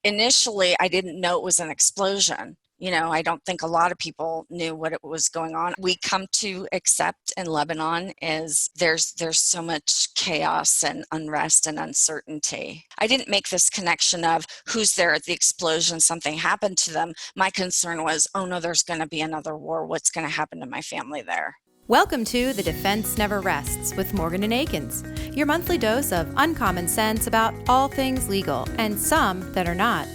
initially I didn't know it was an explosion. I don't think a lot of people knew what it was going on. We come to accept in Lebanon is there's so much chaos and unrest and uncertainty. I didn't make this connection of who's there at the explosion, something happened to them. My concern was, oh no, there's going to be another war. What's going to happen to my family there? Welcome to The Defense Never Rests with Morgan and Akins, your monthly dose of uncommon sense about all things legal and some that are not.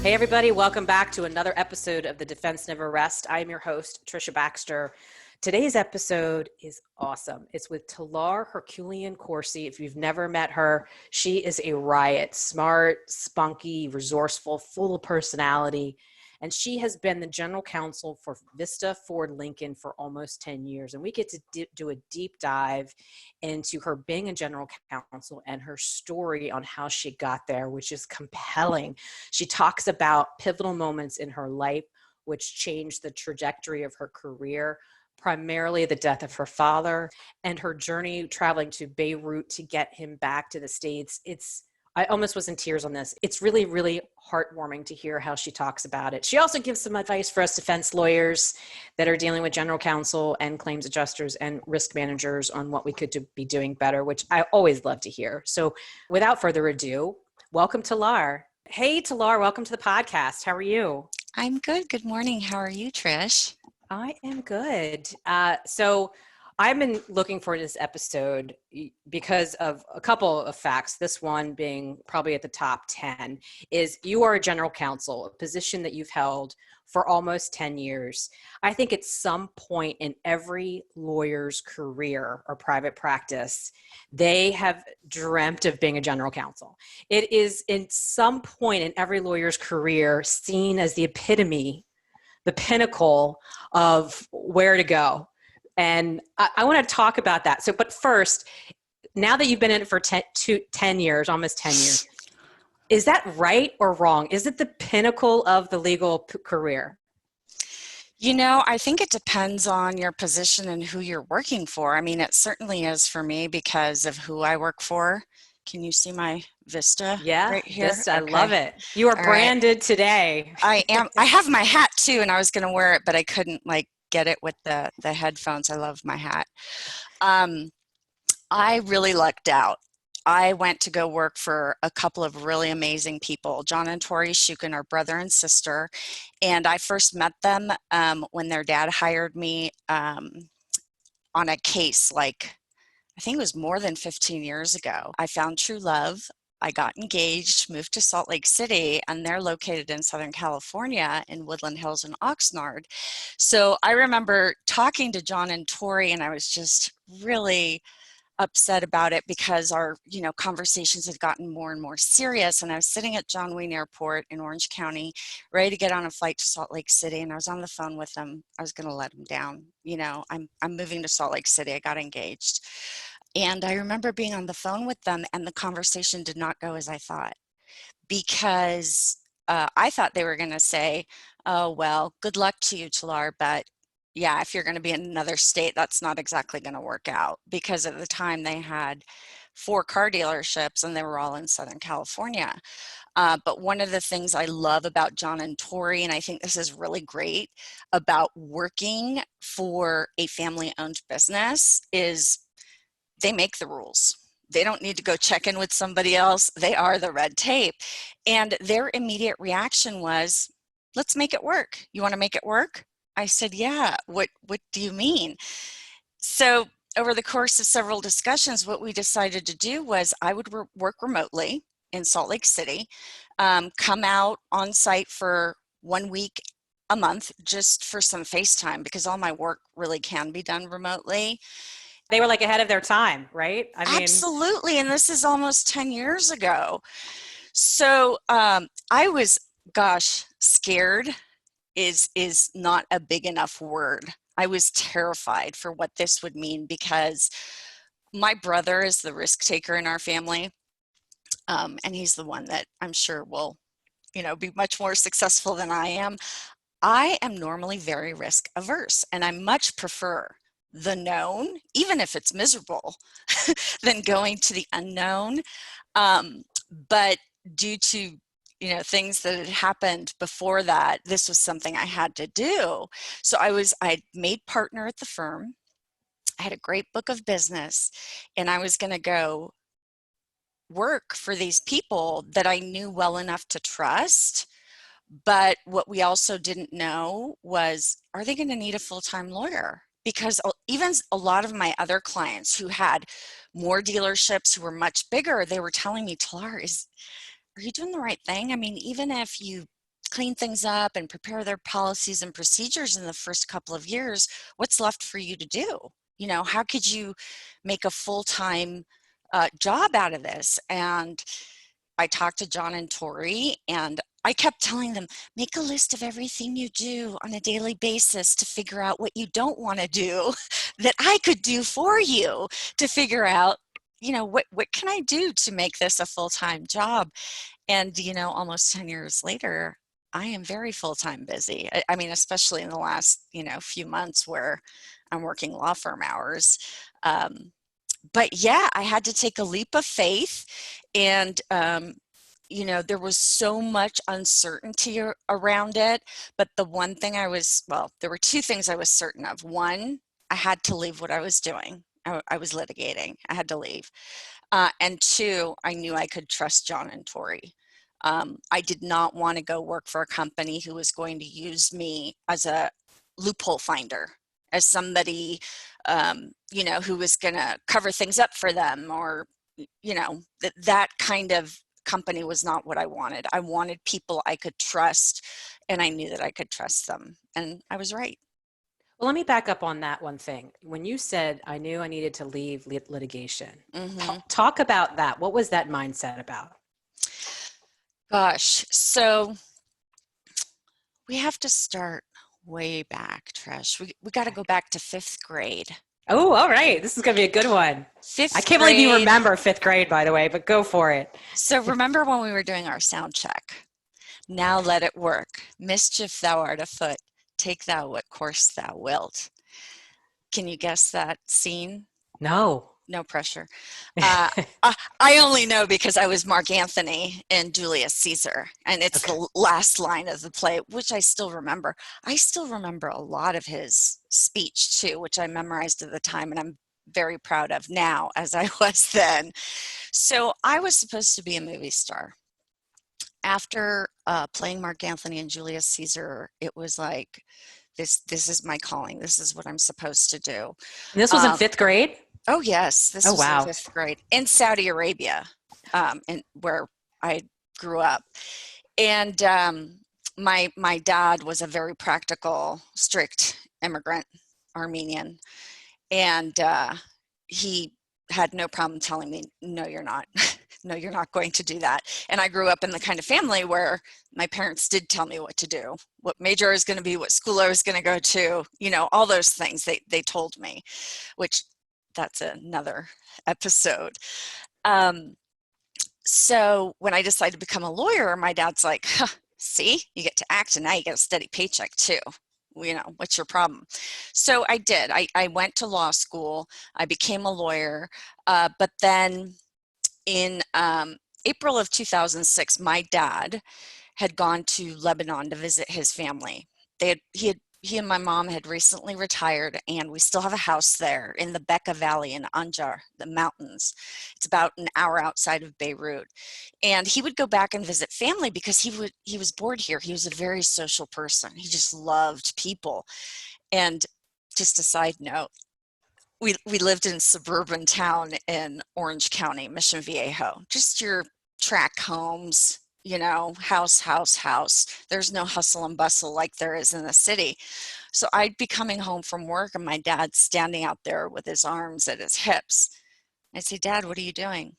Hey everybody, welcome back to another episode of The Defense Never Rests. I'm your host, Trisha Baxter. Today's episode is awesome. It's with Talar Herculean Corsi. If you've never met her, she is a riot, smart, spunky, resourceful, full of personality. And she has been the general counsel for Vista Ford Lincoln for almost 10 years. And we get to do a deep dive into her being a general counsel and her story on how she got there, which is compelling. She talks about pivotal moments in her life, which changed the trajectory of her career, primarily the death of her father and her journey traveling to Beirut to get him back to the States. I almost was in tears on this. It's really, really heartwarming to hear how she talks about it. She also gives some advice for us defense lawyers that are dealing with general counsel and claims adjusters and risk managers on what we could be doing better, which I always love to hear. So without further ado, welcome Talar. Hey, Talar, welcome to the podcast. How are you? I'm good. Good morning. How are you, Trish? I am good. So I've been looking for this episode because of a couple of facts. This one being probably at the top 10 is you are a general counsel, a position that you've held for almost 10 years. I think at some point in every lawyer's career or private practice, they have dreamt of being a general counsel. It is in some point in every lawyer's career seen as the epitome, the pinnacle of where to go. And I want to talk about that. But first, now that you've been in it for 10 years, almost 10 years, is that right or wrong? Is it the pinnacle of the legal career? I think it depends on your position and who you're working for. I mean, it certainly is for me because of who I work for. Can you see my Vista right here? Vista, okay. I love it. You are branded today. I am. I have my hat too, and I was going to wear it, but I couldn't get it with the headphones. I love my hat. I really lucked out. I went to go work for a couple of really amazing people, John and Tori Shukin, our brother and sister. And I first met them when their dad hired me on a case, I think it was more than 15 years ago. I found true love. I got engaged, moved to Salt Lake City, and they're located in Southern California in Woodland Hills and Oxnard. So I remember talking to John and Tori, and I was just really upset about it because our, conversations had gotten more and more serious. And I was sitting at John Wayne Airport in Orange County, ready to get on a flight to Salt Lake City. And I was on the phone with them. I was going to let them down. I'm moving to Salt Lake City. I got engaged. And I remember being on the phone with them, and the conversation did not go as I thought, because I thought they were going to say, oh, well, good luck to you, Talar, but yeah, if you're going to be in another state, that's not exactly going to work out, because at the time they had 4 car dealerships and they were all in Southern California. But one of the things I love about John and Tori, and I think this is really great about working for a family-owned business, is they make the rules. They don't need to go check in with somebody else. They are the red tape. And their immediate reaction was, let's make it work. You want to make it work? I said, yeah. What do you mean? So over the course of several discussions, what we decided to do was I would work remotely in Salt Lake City, come out on site for 1 week a month just for some FaceTime, because all my work really can be done remotely. They were ahead of their time, right? Absolutely. And this is almost 10 years ago. So I was, scared is not a big enough word. I was terrified for what this would mean, because my brother is the risk taker in our family. And he's the one that I'm sure will, be much more successful than I am. I am normally very risk averse, and I much prefer the known, even if it's miserable, than going to the unknown. But due to things that had happened before that. This was something I had to do. So I made partner at the firm. I had a great book of business, and I was going to go work for these people that I knew well enough to trust. But what we also didn't know was, are they going to need a full-time lawyer? Because even a lot of my other clients who had more dealerships, who were much bigger, they were telling me, Talar, are you doing the right thing? I mean, even if you clean things up and prepare their policies and procedures in the first couple of years, what's left for you to do? How could you make a full-time job out of this? And I talked to John and Tori, and I kept telling them, make a list of everything you do on a daily basis to figure out what you don't want to do that I could do for you to figure out, what can I do to make this a full-time job? And, almost 10 years later, I am very full-time busy. I mean, especially in the last, few months where I'm working law firm hours. But yeah, I had to take a leap of faith, and there was so much uncertainty around it. But the one thing there were two things I was certain of. One, I had to leave what I was doing. I was litigating. I had to leave. And two, I knew I could trust John and Tori. I did not want to go work for a company who was going to use me as a loophole finder, as somebody, who was going to cover things up for them, or, that kind of company was not what I wanted. I wanted people I could trust, and I knew that I could trust them. And I was right. Well, let me back up on that one thing. When you said, I knew I needed to leave litigation, talk about that. What was that mindset about? Gosh, so we have to start way back, Trish. We got to go back to 5th grade. Oh, all right. This is going to be a good one. I can't believe you remember 5th grade, by the way, but go for it. So remember when we were doing our sound check? Now let it work. Mischief thou art afoot. Take thou what course thou wilt. Can you guess that scene? No. No pressure. I only know because I was Mark Antony in Julius Caesar, and it's the last line of the play, which I still remember. I still remember a lot of his speech too, which I memorized at the time, and I'm very proud of now as I was then. So I was supposed to be a movie star. After playing Mark Antony in Julius Caesar, it was like, this is my calling. This is what I'm supposed to do. And this was in 5th grade? Oh, yes. This was in 5th grade in Saudi Arabia, and where I grew up. And my dad was a very practical, strict immigrant, Armenian. And he had no problem telling me, no, you're not. No, you're not going to do that. And I grew up in the kind of family where my parents did tell me what to do, what major I was going to be, what school I was going to go to, all those things they told me, which that's another episode. So when I decided to become a lawyer, my dad's like, see, you get to act and now you get a steady paycheck too. What's your problem? So I did. I went to law school. I became a lawyer. But then in April of 2006, my dad had gone to Lebanon to visit his family. He and my mom had recently retired, and we still have a house there in the Bekaa Valley in Anjar, the mountains. It's about an hour outside of Beirut. And he would go back and visit family because he was bored here. He was a very social person. He just loved people. And just a side note, we lived in suburban town in Orange County, Mission Viejo, just your tract homes, house. There's no hustle and bustle like there is in the city. So I'd be coming home from work and my dad's standing out there with his arms at his hips. I'd say, Dad, what are you doing?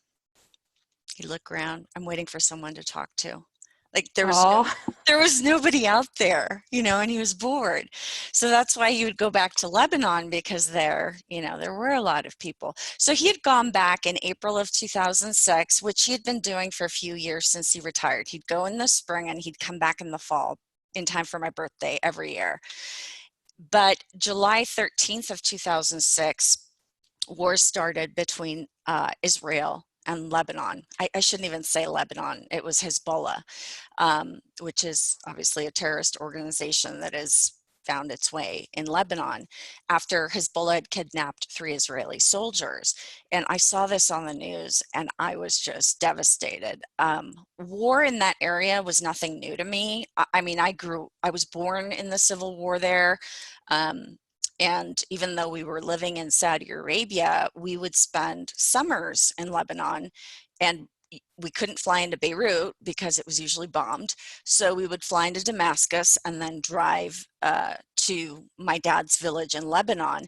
He'd look around. I'm waiting for someone to talk to. Like there was nobody out there, and he was bored. So that's why he would go back to Lebanon, because there were a lot of people. So he had gone back in April of 2006, which he had been doing for a few years since he retired. He'd go in the spring and he'd come back in the fall in time for my birthday every year. But July 13th of 2006, war started between Israel and Lebanon. I shouldn't even say Lebanon. It was Hezbollah, which is obviously a terrorist organization that has found its way in Lebanon after Hezbollah had kidnapped 3 Israeli soldiers. And I saw this on the news and I was just devastated. War in that area was nothing new to me. I mean, I was born in the civil war there. And even though we were living in Saudi Arabia, we would spend summers in Lebanon, and we couldn't fly into Beirut because it was usually bombed. So we would fly into Damascus and then drive to my dad's village in Lebanon.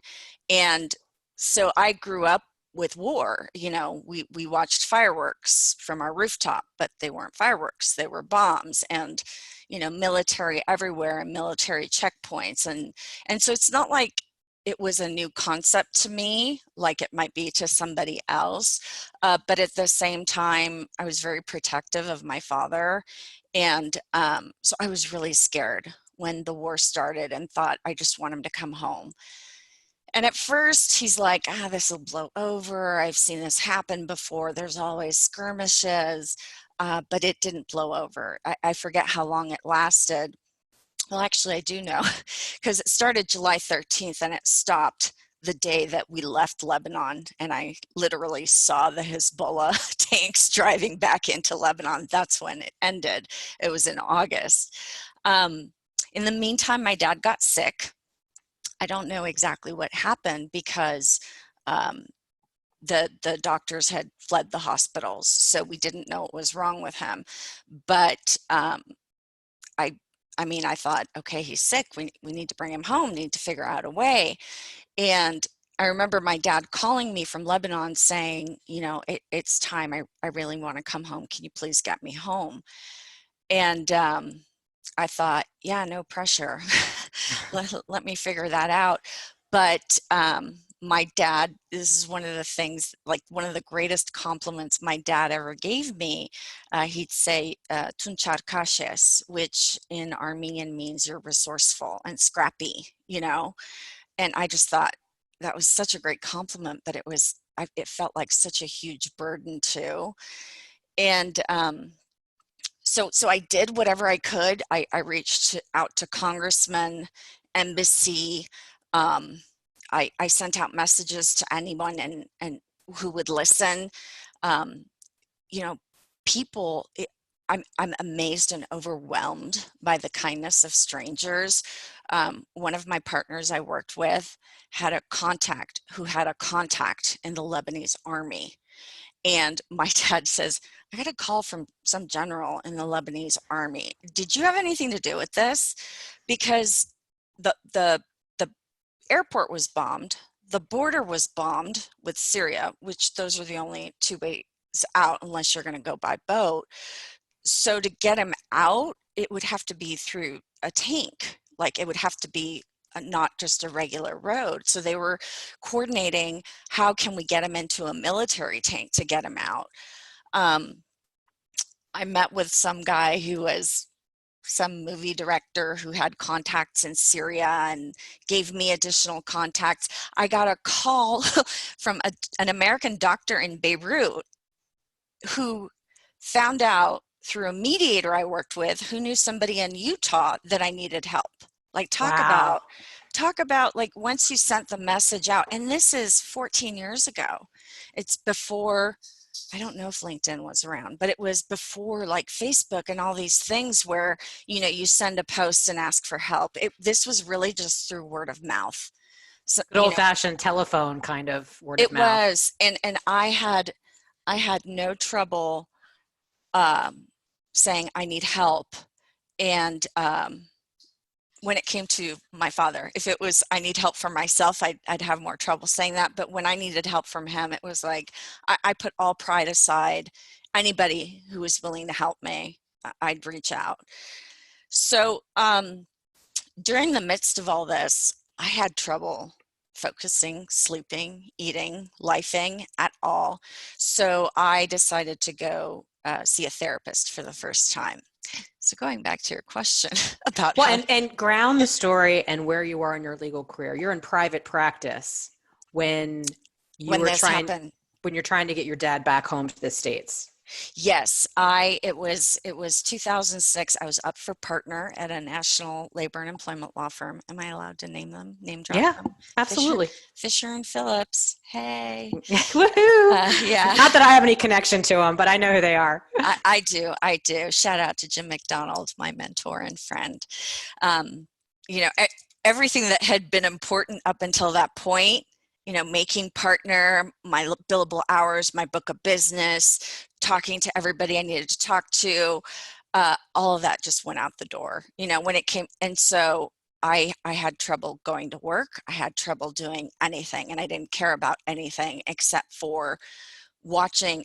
And so I grew up with war. You know, we watched fireworks from our rooftop, but they weren't fireworks, they were bombs, and, you know, military everywhere and military checkpoints. And so it's not like it was a new concept to me, like it might be to somebody else. But at the same time, I was very protective of my father. And so I was really scared when the war started and thought, I just want him to come home. And at first he's like, this will blow over. I've seen this happen before. There's always skirmishes, but it didn't blow over. I forget how long it lasted. Well, actually, I do know, because it started July 13th and it stopped the day that we left Lebanon. And I literally saw the Hezbollah tanks driving back into Lebanon. That's when it ended. It was in August. In the meantime, my dad got sick. I don't know exactly what happened because the doctors had fled the hospitals, so we didn't know what was wrong with him. But I mean, I thought, okay, he's sick. We need to bring him home, need to figure out a way. And I remember my dad calling me from Lebanon saying, you know, it's time. I really want to come home. Can you please get me home? And I thought, yeah, no pressure. let me figure that out. But my dad, this is one of the things, like one of the greatest compliments my dad ever gave me. He'd say, "Tunchar kashes," which in Armenian means you're resourceful and scrappy, you know? And I just thought that was such a great compliment, but it felt like such a huge burden too. And so I did whatever I could. I reached out to congressmen, embassy. I sent out messages to anyone and who would listen. You know, people, I'm amazed and overwhelmed by the kindness of strangers. One of my partners I worked with had a contact who had a contact in the Lebanese army. And my dad says, I got a call from some general in the Lebanese army. Did you have anything to do with this? Because the airport was bombed. The border was bombed with Syria, which those are the only 2 ways out unless you're going to go by boat. So to get him out, it would have to be through a tank. Like it would have to be not just a regular road. So they were coordinating, how can we get him into a military tank to get him out? I met with some guy who was some movie director who had contacts in Syria and gave me additional contacts. I got a call from an American doctor in Beirut who found out through a mediator I worked with who knew somebody in Utah that I needed help. Like talk about like once you sent the message out, and this is 14 years ago. It's before, I don't know if LinkedIn was around, but it was before like Facebook and all these things where, you know, you send a post and ask for help. This was really just through word of mouth. So, Good old-fashioned telephone kind of word of mouth. It was, and I had no trouble saying I need help. And when it came to my father, if it was I need help for myself, I'd have more trouble saying that. But when I needed help from him, it was like I put all pride aside. Anybody who was willing to help me, I'd reach out. So during the midst of all this, I had trouble focusing, sleeping, eating, lifing at all. So I decided to go see a therapist for the first time. So going back to your question about and ground the story and where you are in your legal career. You're in private practice when you were this happened. when you're trying to get your dad back home to the States. Yes, it was 2006. I was up for partner at a national labor and employment law firm. Am I allowed to name them? Name drop Yeah, them? absolutely. Fisher and Phillips. Hey. Woohoo! Yeah. Not that I have any connection to them, but I know who they are. I do. I do. Shout out to Jim McDonald, my mentor and friend. Um, you know, everything that had been important up until that point, making partner, my billable hours, my book of business, talking to everybody I needed to talk to, all of that just went out the door, when it came. And so I had trouble going to work. I had trouble doing anything, and I didn't care about anything except for watching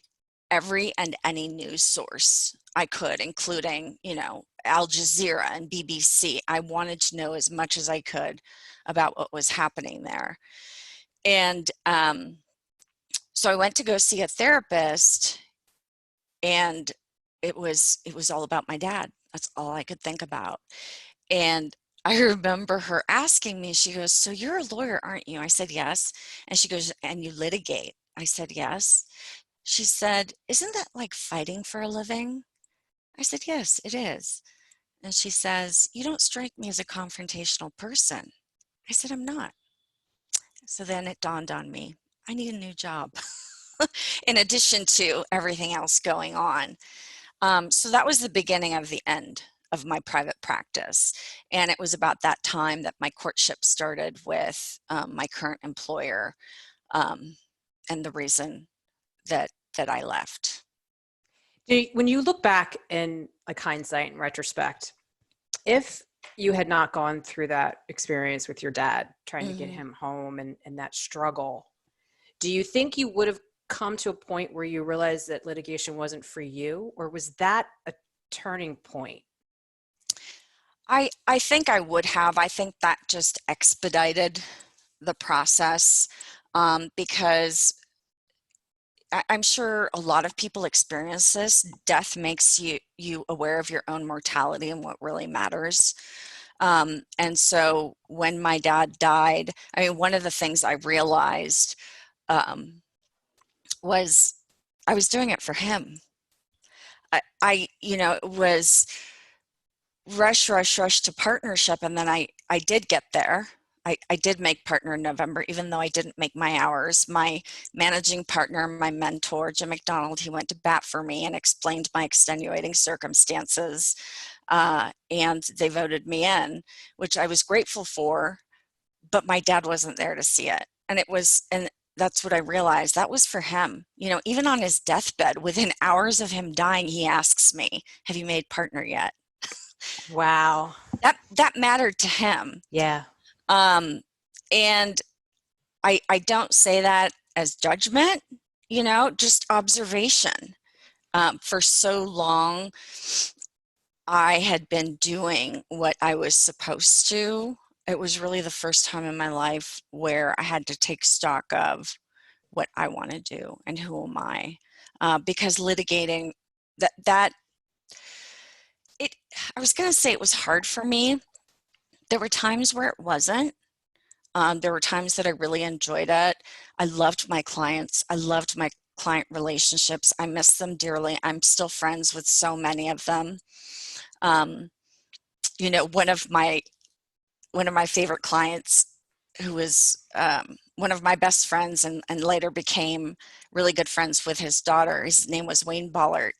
every and any news source I could, including, Al Jazeera and BBC. I wanted to know as much as I could about what was happening there. And so I went to go see a therapist, and it was all about my dad. That's all I could think about. And I remember her asking me, she goes, "So you're a lawyer, aren't you?" I said, "Yes." And she goes, "And you litigate?" I said, "Yes." She said, "Isn't that like fighting for a living?" I said, "Yes, it is." And she says, "You don't strike me as a confrontational person." I said, "I'm not." So then it dawned on me, I need a new job in addition to everything else going on. So that was the beginning of the end of my private practice. And it was about that time that my courtship started with my current employer, and the reason that I left. When you look back in like hindsight and retrospect, if you had not gone through that experience with your dad trying to get him home and that struggle, do you think you would have come to a point where you realized that litigation wasn't for you, or was that a turning point? I think I would have. I think that just expedited the process, because I'm sure a lot of people experience this. Death makes you aware of your own mortality and what really matters. And so when my dad died, I mean, one of the things I realized was I was doing it for him. It was rush to partnership, and then I did get there. I did make partner in November, even though I didn't make my hours. My managing partner, my mentor, Jim McDonald, he went to bat for me and explained my extenuating circumstances, and they voted me in, which I was grateful for, but my dad wasn't there to see it. And that's what I realized. That was for him. Even on his deathbed, within hours of him dying, he asks me, "Have you made partner yet?" Wow. That mattered to him. Yeah. And I don't say that as judgment, just observation. For so long, I had been doing what I was supposed to. It was really the first time in my life where I had to take stock of what I want to do and who am I, because litigating I was going to say it was hard for me. There were times where it wasn't. There were times that I really enjoyed it. I loved my clients. I loved my client relationships. I miss them dearly. I'm still friends with so many of them. One of my favorite clients, who was one of my best friends and later became really good friends with his daughter. His name was Wayne Ballard,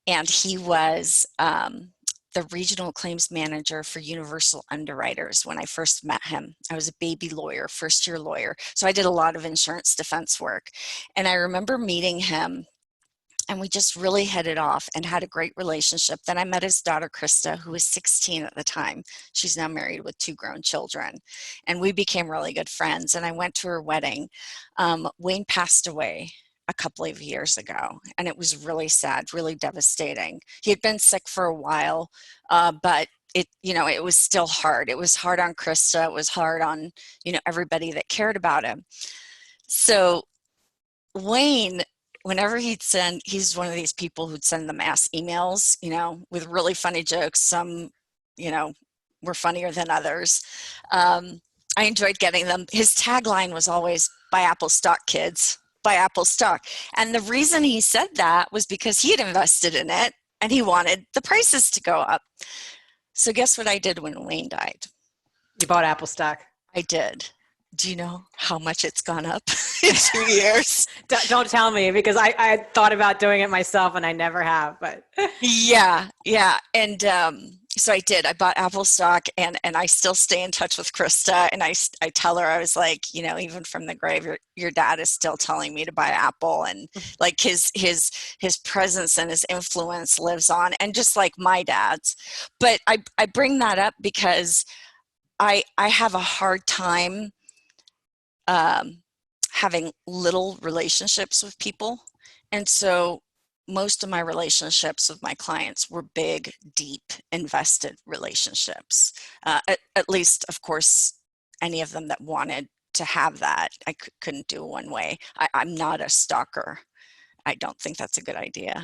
and he was the regional claims manager for Universal Underwriters when I first met him. I was a baby lawyer, first-year lawyer, so I did a lot of insurance defense work. And I remember meeting him, and we just really hit it off and had a great relationship. Then I met his daughter, Krista, who was 16 at the time. She's now married with 2 grown children. And we became really good friends, and I went to her wedding. Wayne passed away a couple of years ago, and it was really sad, really devastating. He had been sick for a while, but it was still hard. It was hard on Krista. It was hard on, everybody that cared about him. So Wayne, whenever he's one of these people who'd send the mass emails, with really funny jokes. Some, were funnier than others. I enjoyed getting them. His tagline was always "Buy Apple stock, kids." buy Apple stock. And the reason he said that was because he had invested in it and he wanted the prices to go up. So guess what I did when Wayne died? You bought Apple stock. I did. Do you know how much it's gone up in 2 years? Don't tell me, because I thought about doing it myself and I never have, but Yeah. And so I did. I bought Apple stock, and I still stay in touch with Krista. And I tell her, I was like, even from the grave, your dad is still telling me to buy Apple. And like his presence and his influence lives on, and just like my dad's. But I bring that up because I have a hard time having little relationships with people. And so most of my relationships with my clients were big, deep, invested relationships. At least, of course, any of them that wanted to have that. I couldn't do one way. I'm not a stalker. I don't think that's a good idea.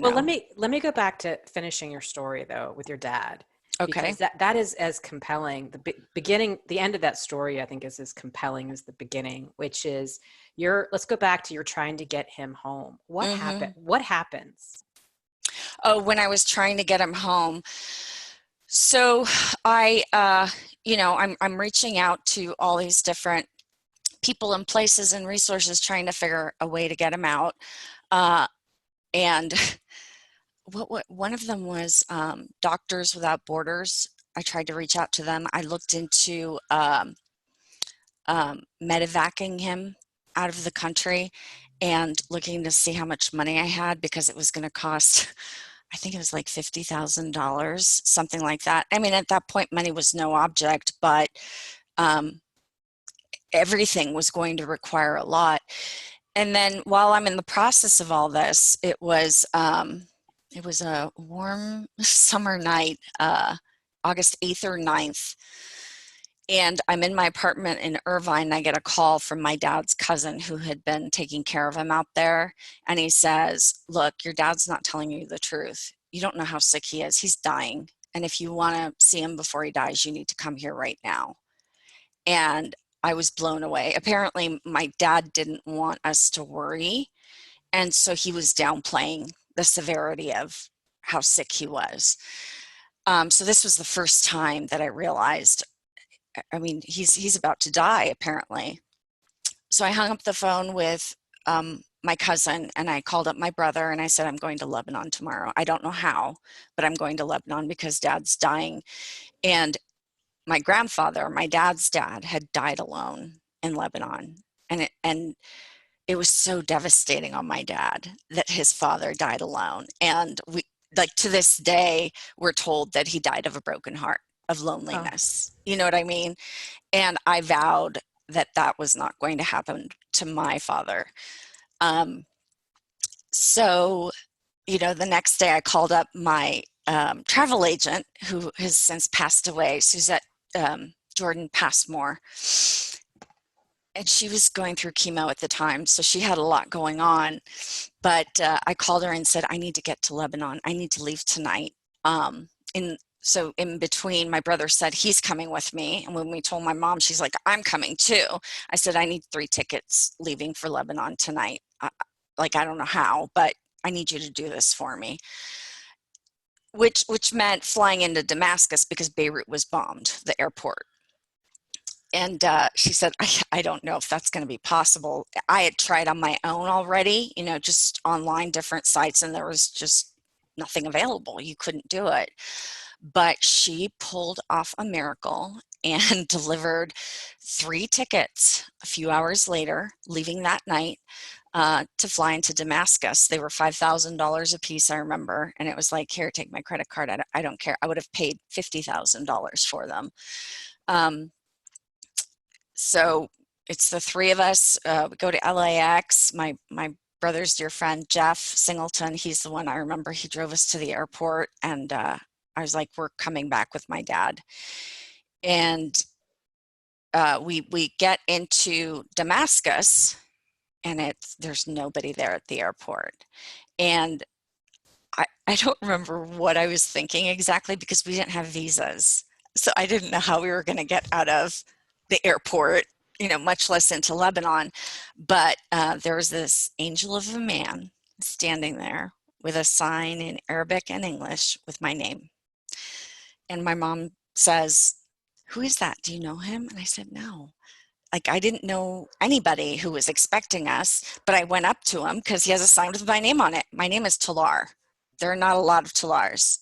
Well, let me go back to finishing your story though with your dad. Okay. Because that is as compelling. The end of that story, I think, is as compelling as the beginning, which is let's go back to you're trying to get him home. What happened? What happens? Oh, when I was trying to get him home. So I'm reaching out to all these different people and places and resources trying to figure a way to get him out. And what one of them was Doctors Without Borders. I tried to reach out to them. I looked into medevacing him out of the country and looking to see how much money I had, because it was going to cost, I think it was like $50,000, something like that. I mean, at that point, money was no object, but everything was going to require a lot. And then while I'm in the process of all this, it was a warm summer night, August 8th or 9th. And I'm in my apartment in Irvine, and I get a call from my dad's cousin who had been taking care of him out there. And he says, look, your dad's not telling you the truth. You don't know how sick he is. He's dying. And if you want to see him before he dies, you need to come here right now. And I was blown away. Apparently, my dad didn't want us to worry. And so he was downplaying the severity of how sick he was. So this was the first time that I realized, I mean, he's about to die, apparently. So I hung up the phone with my cousin, and I called up my brother, and I said, I'm going to Lebanon tomorrow. I don't know how, but I'm going to Lebanon because Dad's dying. And my grandfather, my dad's dad, had died alone in Lebanon. And it was so devastating on my dad that his father died alone. And we, like, to this day, we're told that he died of a broken heart, of loneliness. Oh. You know what I mean? And I vowed that that was not going to happen to my father. So, the next day I called up my travel agent, who has since passed away, Suzette Jordan Passmore. And she was going through chemo at the time, so she had a lot going on. But I called her and said, I need to get to Lebanon. I need to leave tonight. So in between, my brother said he's coming with me. And when we told my mom, she's like, I'm coming too. I said, I need 3 tickets leaving for Lebanon tonight. I don't know how, but I need you to do this for me. Which meant flying into Damascus, because Beirut was bombed, the airport. And she said, I don't know if that's going to be possible. I had tried on my own already, just online, different sites, and there was just nothing available. You couldn't do it. But she pulled off a miracle and delivered 3 tickets a few hours later, leaving that night, to fly into Damascus. They were $5,000 a piece, I remember. And it was like, here, take my credit card. I don't care. I would have paid $50,000 for them. So it's the 3 of us. We go to LAX. My brother's dear friend, Jeff Singleton, he's the one I remember. He drove us to the airport, and I was like, we're coming back with my dad. And we get into Damascus, and there's nobody there at the airport. And I don't remember what I was thinking exactly, because we didn't have visas. So I didn't know how we were going to get out of the airport much less into Lebanon. But there was this angel of a man standing there with a sign in Arabic and English with my name. And my mom says, "Who is that? Do you know him?" And I said, "No." Like, I didn't know anybody who was expecting us, but I went up to him because he has a sign with my name on it. My name is Talar. There are not a lot of Talars.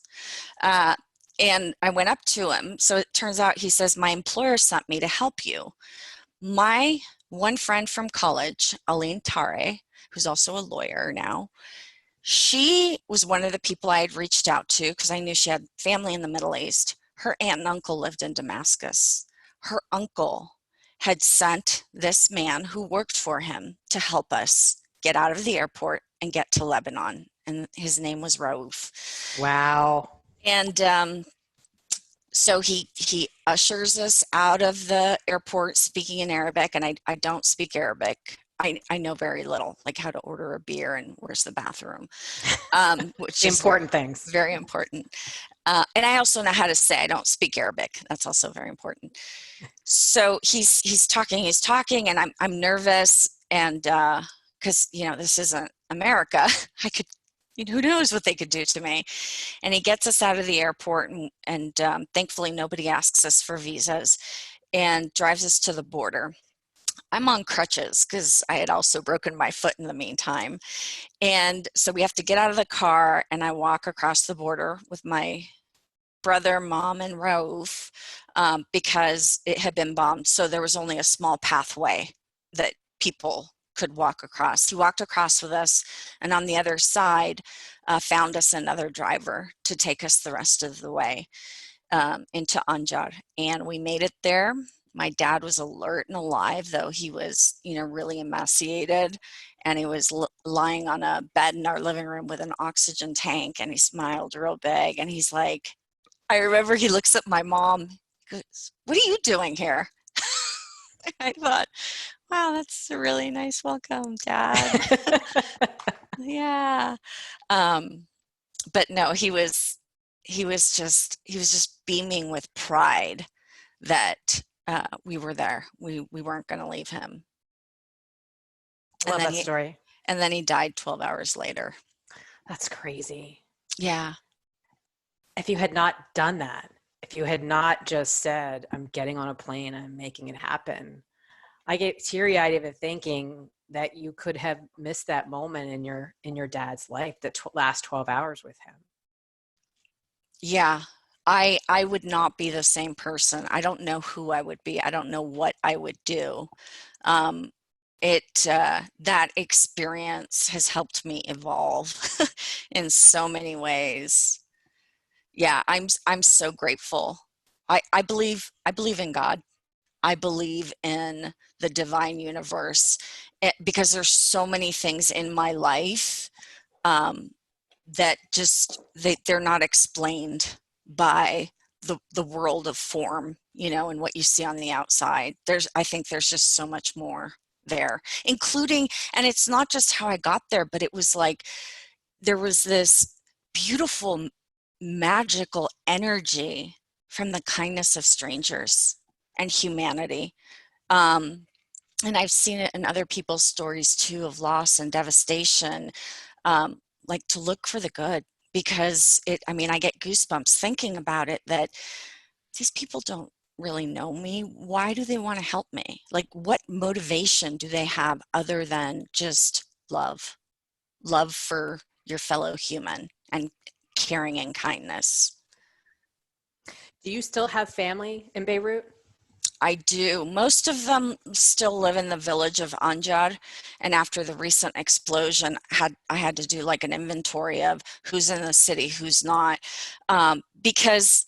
Uh, and I went up to him. So it turns out, he says, "My employer sent me to help you." My one friend from college, Aline Tare, who's also a lawyer now, she was one of the people I had reached out to because I knew she had family in the Middle East. Her aunt and uncle lived in Damascus. Her uncle had sent this man who worked for him to help us get out of the airport and get to Lebanon. And his name was Raouf. Wow. And so he ushers us out of the airport speaking in Arabic, and I don't speak Arabic. I know very little, like how to order a beer and where's the bathroom, which The is important things. very important. And I also know how to say I don't speak Arabic. That's also very important. So he's talking, and I'm nervous, and because this isn't America, I could, who knows what they could do to me. And he gets us out of the airport, and thankfully nobody asks us for visas, and drives us to the border. I'm on crutches because I had also broken my foot in the meantime. And so we have to get out of the car, and I walk across the border with my brother, mom, and Raouf because it had been bombed. So there was only a small pathway that people could walk across. He walked across with us, and on the other side found us another driver to take us the rest of the way into Anjar. And we made it there. My dad was alert and alive, though he was, really emaciated, and he was lying on a bed in our living room with an oxygen tank, and he smiled real big, and he's like, I remember he looks at my mom, he goes, "What are you doing here?" I thought, wow, that's a really nice welcome, Dad. Yeah. But no, he was just beaming with pride that we were there. We weren't going to leave him. Love that story. And then he died 12 hours later. That's crazy. Yeah. If you had not done that, if you had not just said, "I'm getting on a plane, I'm making it happen," I get teary-eyed even thinking that you could have missed that moment in your dad's life, the last 12 hours with him. Yeah. I would not be the same person. I don't know who I would be. I don't know what I would do. That experience has helped me evolve in so many ways. Yeah, I'm so grateful. I believe in God. I believe in the divine universe because there's so many things in my life that just they're not explained by the world of form, and what you see on the outside. I think there's just so much more there, including, and it's not just how I got there, but it was like there was this beautiful magical energy from the kindness of strangers and humanity. And I've seen it in other people's stories too, of loss and devastation, like to look for the good, because I get goosebumps thinking about it, that these people don't really know me. Why do they want to help me? Like, what motivation do they have other than just love for your fellow human and caring and kindness? Do you still have family in Beirut? I do. Most of them still live in the village of Anjar, and after the recent explosion, I had to do like an inventory of who's in the city, who's not, because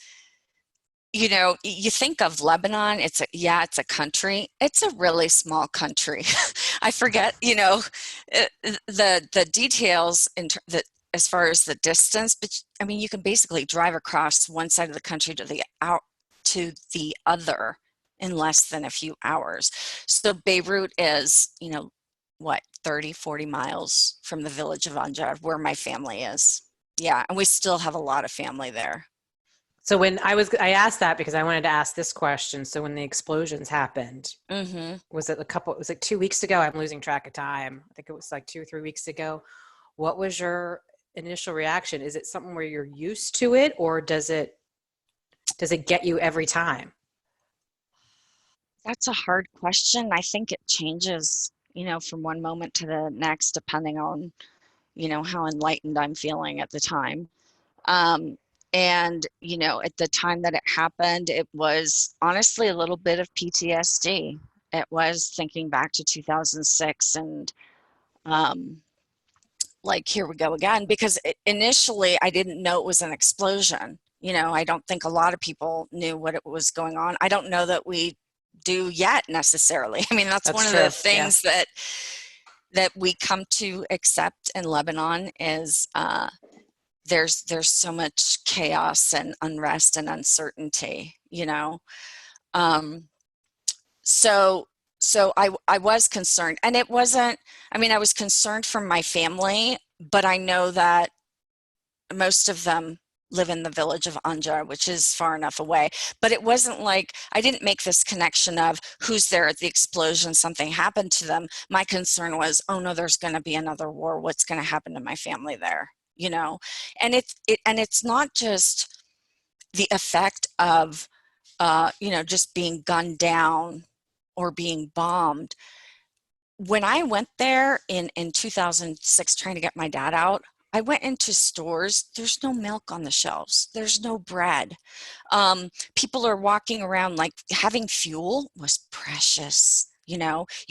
you think of Lebanon, it's a country. It's a really small country. I forget, the details as far as the distance, but you can basically drive across one side of the country to the other in less than a few hours. So Beirut is, 30, 40 miles from the village of Anjar, where my family is. Yeah, and we still have a lot of family there. So I asked that because I wanted to ask this question. So when the explosions happened, Hmm. it was like 2 weeks ago. I'm losing track of time. I think it was like 2 or 3 weeks ago. What was your initial reaction? Is it something where you're used to it, or does it get you every time? That's a hard question. I think it changes, from one moment to the next, depending on, how enlightened I'm feeling at the time. Um, and, at the time that it happened, it was honestly a little bit of PTSD. It was thinking back to 2006 and, um, like, here we go again, because initially I didn't know it was an explosion. I don't think a lot of people knew what it was going on. I don't know that we do yet necessarily. I mean, that's one That's of the true. Yeah. things that we come to accept in Lebanon is there's so much chaos and unrest and uncertainty. Um, so I was concerned, and it wasn't. I mean, I was concerned for my family, but I know that most of them live in the village of Anja, which is far enough away. But it wasn't like I didn't make this connection of who's there at the explosion, something happened to them. My concern was, oh no, there's going to be another war. What's going to happen to my family there? And it's not just the effect of just being gunned down or being bombed. When I went there in 2006 trying to get my dad out, I went into stores. There's no milk on the shelves. There's no bread. People are walking around like having fuel was precious. You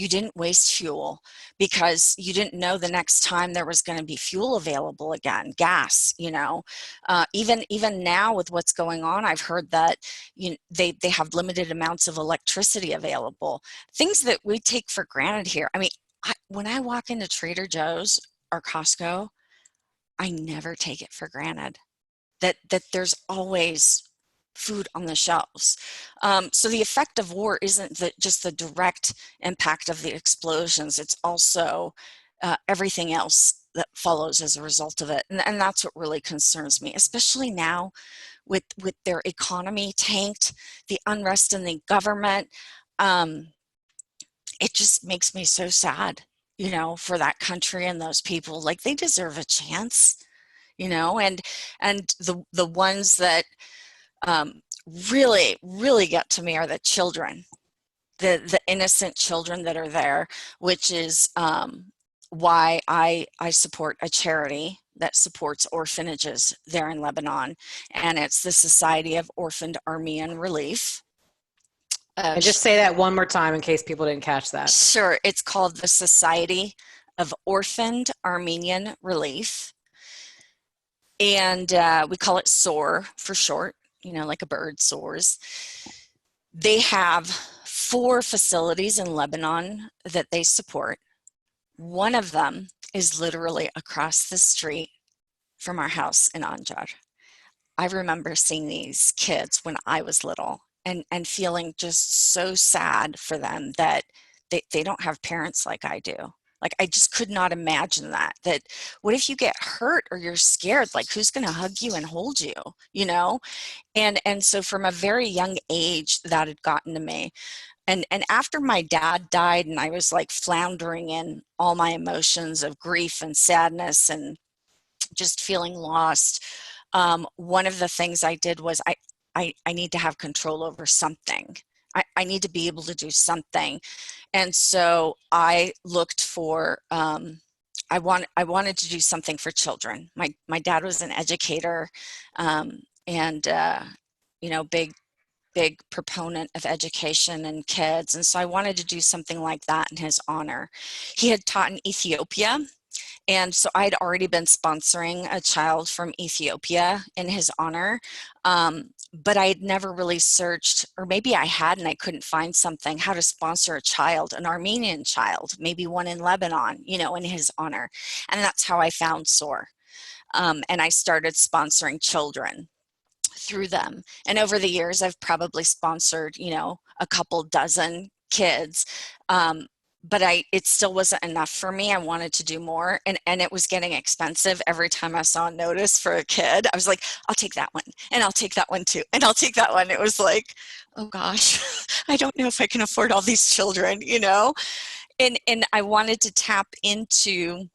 didn't waste fuel because you didn't know the next time there was going to be fuel available again, gas. Even now with what's going on, I've heard that they have limited amounts of electricity available, things that we take for granted here. I mean, when I walk into Trader Joe's or Costco, I never take it for granted that there's always food on the shelves. So the effect of war isn't just the direct impact of the explosions. It's also everything else that follows as a result of it. And that's what really concerns me, especially now with their economy tanked, the unrest in the government. Um, it just makes me so sad, for that country and those people. Like, they deserve a chance, and the ones that um, really, really get to me are the children, the innocent children that are there, which is why I support a charity that supports orphanages there in Lebanon, and it's the Society of Orphaned Armenian Relief. And just say that one more time in case people didn't catch that. Sure, it's called the Society of Orphaned Armenian Relief, and we call it SOAR for short, like a bird soars. They have 4 facilities in Lebanon that they support. One of them is literally across the street from our house in Anjar. I remember seeing these kids when I was little and feeling just so sad for them that they don't have parents like I do. Like, I just could not imagine that what if you get hurt or you're scared? Like, who's going to hug you and hold you, And so from a very young age, that had gotten to me. And after my dad died and I was like floundering in all my emotions of grief and sadness and just feeling lost, one of the things I did was I need to have control over something. I need to be able to do something. And so I looked for, I wanted to do something for children. My dad was an educator, and big proponent of education and kids. And so I wanted to do something like that in his honor. He had taught in Ethiopia. And so I'd already been sponsoring a child from Ethiopia in his honor. But I had never really searched, or maybe I had and I couldn't find something, how to sponsor a child, an Armenian child, maybe one in Lebanon, in his honor. And that's how I found SOAR. And I started sponsoring children through them. And over the years, I've probably sponsored, a couple dozen kids. it still wasn't enough for me. I wanted to do more, and it was getting expensive. Every time I saw a notice for a kid, I was like, I'll take that one, and I'll take that one too, and I'll take that one. It was like, oh gosh, I don't know if I can afford all these children, and I wanted to tap into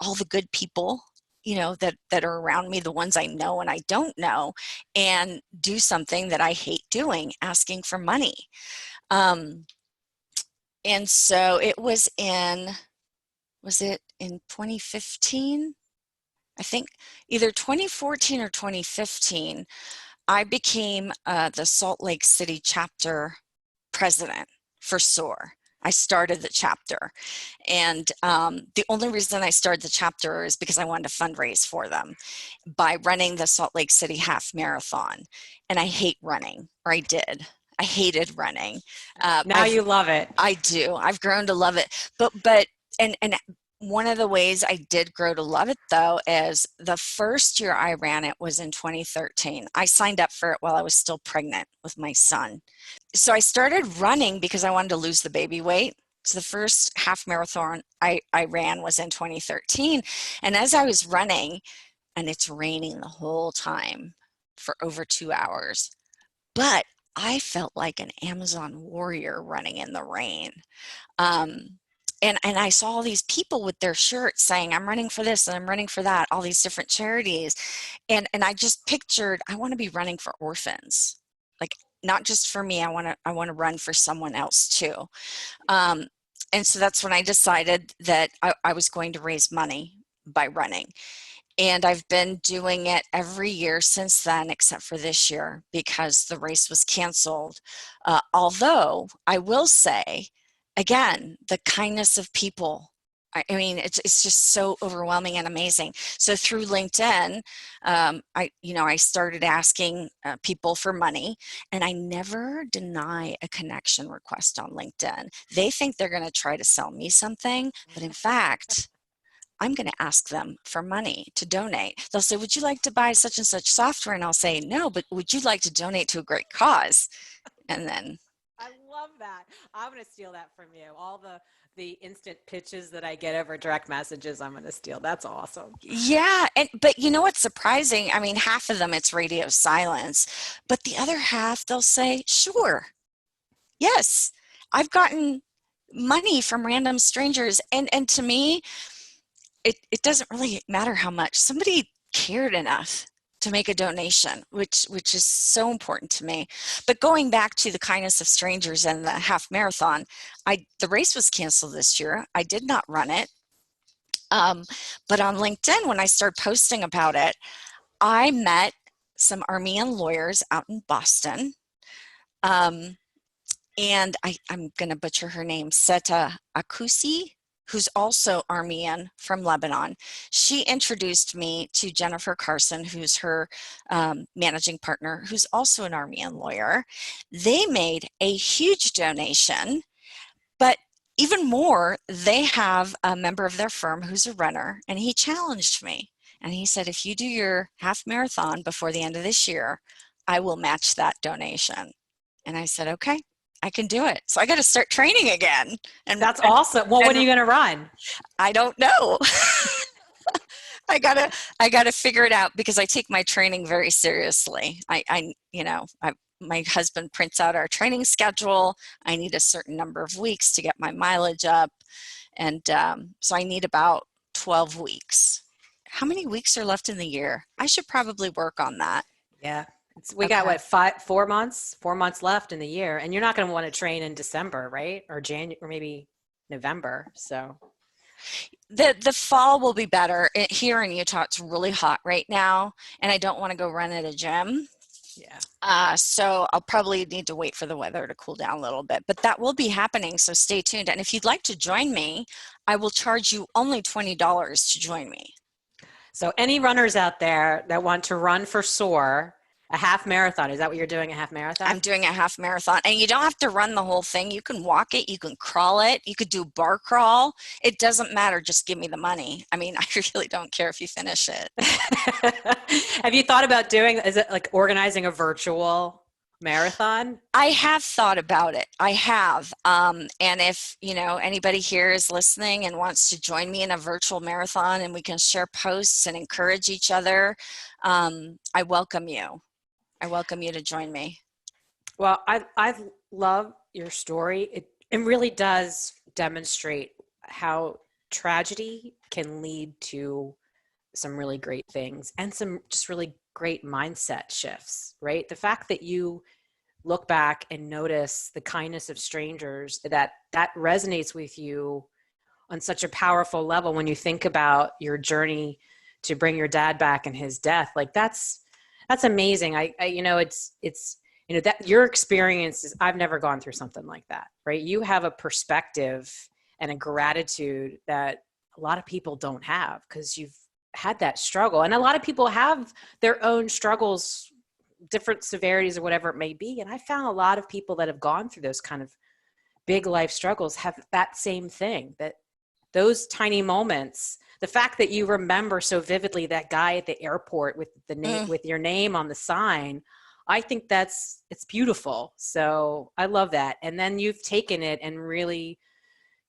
all the good people, that are around me, the ones I know and I don't know, and do something that I hate doing, asking for money. And so was it in 2015? I think either 2014 or 2015, I became the Salt Lake City chapter president for SOAR. I started the chapter. And the only reason I started the chapter is because I wanted to fundraise for them by running the Salt Lake City Half Marathon. And I hate running, or I did. I hated running. Now you love it. I do. I've grown to love it. And one of the ways I did grow to love it, though, is the first year I ran it was in 2013. I signed up for it while I was still pregnant with my son. So I started running because I wanted to lose the baby weight. So the first half marathon I ran was in 2013. And as I was running, and it's raining the whole time for over 2 hours, but I felt like an Amazon warrior running in the rain. And I saw all these people with their shirts saying, I'm running for this and I'm running for that, all these different charities. And I just pictured, I want to be running for orphans. Like, not just for me, I want to run for someone else too. And so that's when I decided that I was going to raise money by running. And I've been doing it every year since then, except for this year, because the race was canceled. Although I will say, again, the kindness of people. I mean, it's just so overwhelming and amazing. So through LinkedIn, I started asking people for money, and I never deny a connection request on LinkedIn. They think they're going to try to sell me something, but in fact, I'm going to ask them for money to donate. They'll say, would you like to buy such and such software? And I'll say, no, but would you like to donate to a great cause? And then I love that. I'm going to steal that from you. All the instant pitches that I get over direct messages, I'm going to steal. That's awesome. Yeah. But you know what's surprising? I mean, half of them, it's radio silence, but the other half, they'll say, sure. Yes. I've gotten money from random strangers. And to me, it doesn't really matter how much. Somebody cared enough to make a donation, which is so important to me. But going back to the kindness of strangers and the half marathon, the race was canceled this year. I did not run it. But on LinkedIn, when I started posting about it, I met some Armenian lawyers out in Boston. And I'm going to butcher her name, Seta Akusi, who's also Armenian from Lebanon. She introduced me to Jennifer Carson, who's her managing partner, who's also an Armenian lawyer. They made a huge donation, but even more, they have a member of their firm who's a runner, and he challenged me. And he said, if you do your half marathon before the end of this year, I will match that donation. And I said, okay. I can do it. So I got to start training again. And that's awesome. Well, when are you going to run? I don't know. I gotta figure it out, because I take my training very seriously. My husband prints out our training schedule. I need a certain number of weeks to get my mileage up. And so I need about 12 weeks. How many weeks are left in the year? I should probably work on that. Yeah. We got what, 4 months? 4 months left in the year, and you're not going to want to train in December, right? Or January, or maybe November. So the fall will be better. Here in Utah, it's really hot right now, and I don't want to go run at a gym. Yeah. So I'll probably need to wait for the weather to cool down a little bit, but that will be happening. So stay tuned. And if you'd like to join me, I will charge you only $20 to join me. So any runners out there that want to run for SOAR, a half marathon. Is that what you're doing, a half marathon? I'm doing a half marathon. And you don't have to run the whole thing. You can walk it. You can crawl it. You could do bar crawl. It doesn't matter. Just give me the money. I mean, I really don't care if you finish it. Have you thought about is it like organizing a virtual marathon? I have thought about it. I have. And if, anybody here is listening and wants to join me in a virtual marathon and we can share posts and encourage each other, I welcome you. I welcome you to join me. Well, I love your story. It really does demonstrate how tragedy can lead to some really great things and some just really great mindset shifts, right? The fact that you look back and notice the kindness of strangers, that resonates with you on such a powerful level when you think about your journey to bring your dad back and his death. Like that's amazing. It's that your experience is, I've never gone through something like that, right? You have a perspective and a gratitude that a lot of people don't have because you've had that struggle. And a lot of people have their own struggles, different severities or whatever it may be. And I found a lot of people that have gone through those kind of big life struggles have that same thing, that those tiny moments, the fact that you remember so vividly that guy at the airport with the name, with your name on the sign, I think it's beautiful. So I love that. And then you've taken it and really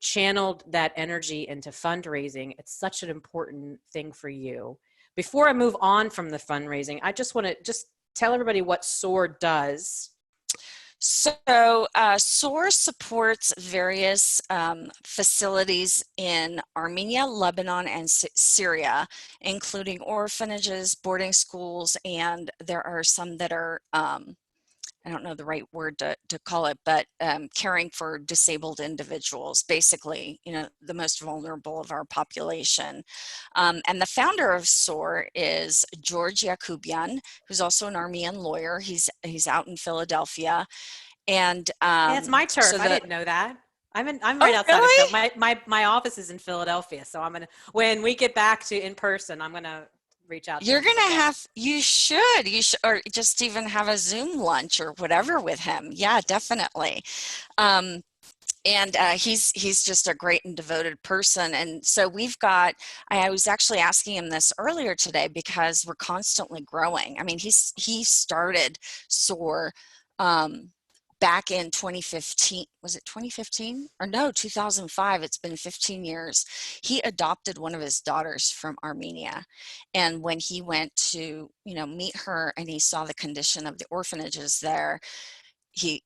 channeled that energy into fundraising. It's such an important thing for you. Before I move on from the fundraising, I just want to tell everybody what SOAR does. So SOAR supports various facilities in Armenia, Lebanon, and Syria, including orphanages, boarding schools, and there are some that are, I don't know the right word to call it, but caring for disabled individuals, basically, the most vulnerable of our population. And the founder of SOAR is George Yakubian, who's also an Armenian lawyer. He's out in Philadelphia. And it's my turf. so I didn't know that. I'm right oh, outside really? of Philadelphia. My office is in Philadelphia, so when we get back to in person, I'm gonna reach out. You're gonna you should, or just even have a Zoom lunch or whatever with him. Yeah, definitely. And he's just a great and devoted person. And so I was actually asking him this earlier today because we're constantly growing. I mean, he started SOAR back in 2015. Was it 2015 or no, 2005? It's been 15 years. He adopted one of his daughters from Armenia. And when he went to, meet her and he saw the condition of the orphanages there, he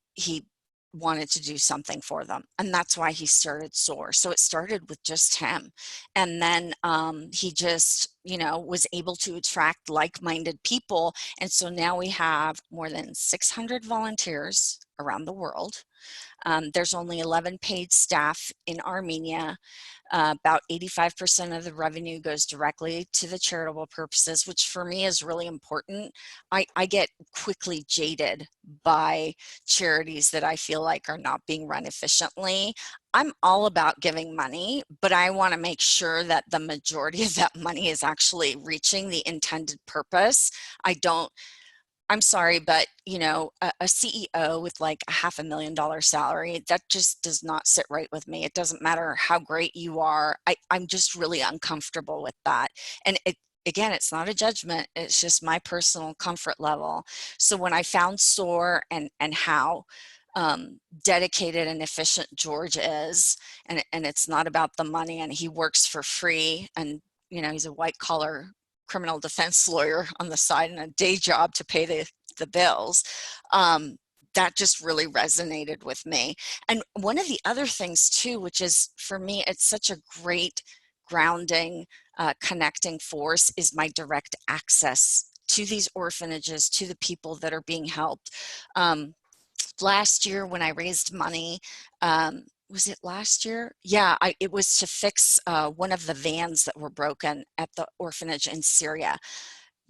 wanted to do something for them. And that's why he started SOAR. So it started with just him. And then he just, was able to attract like-minded people. And so now we have more than 600 volunteers around the world. There's only 11 paid staff in Armenia. About 85% of the revenue goes directly to the charitable purposes, which for me is really important. I get quickly jaded by charities that I feel like are not being run efficiently. I'm all about giving money, but I want to make sure that the majority of that money is actually reaching the intended purpose. I'm sorry, but a CEO with like a $500,000 salary, that just does not sit right with me. It doesn't matter how great you are. I'm just really uncomfortable with that. And again, it's not a judgment. It's just my personal comfort level. So when I found SOAR and how dedicated and efficient George is, and it's not about the money, and he works for free, and he's a white collar criminal defense lawyer on the side and a day job to pay the bills. That just really resonated with me. And one of the other things too, which is for me, it's such a great grounding, connecting force, is my direct access to these orphanages, to the people that are being helped. Last year when I raised money, was it last year? Yeah, it was to fix one of the vans that were broken at the orphanage in Syria.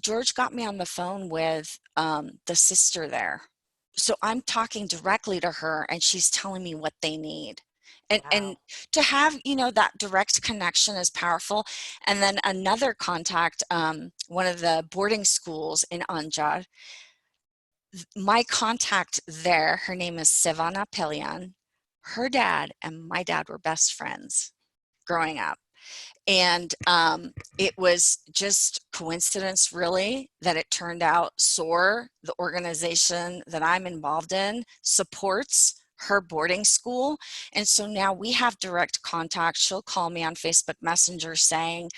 George got me on the phone with the sister there. So I'm talking directly to her and she's telling me what they need. And, Wow. and to have, that direct connection is powerful. And then another contact, one of the boarding schools in Anjar, my contact there, her name is Sevana Pelian. Her dad and my dad were best friends growing up. And it was just coincidence, really, that it turned out SOAR, the organization that I'm involved in, supports her boarding school. And so now we have direct contact. She'll call me on Facebook Messenger saying,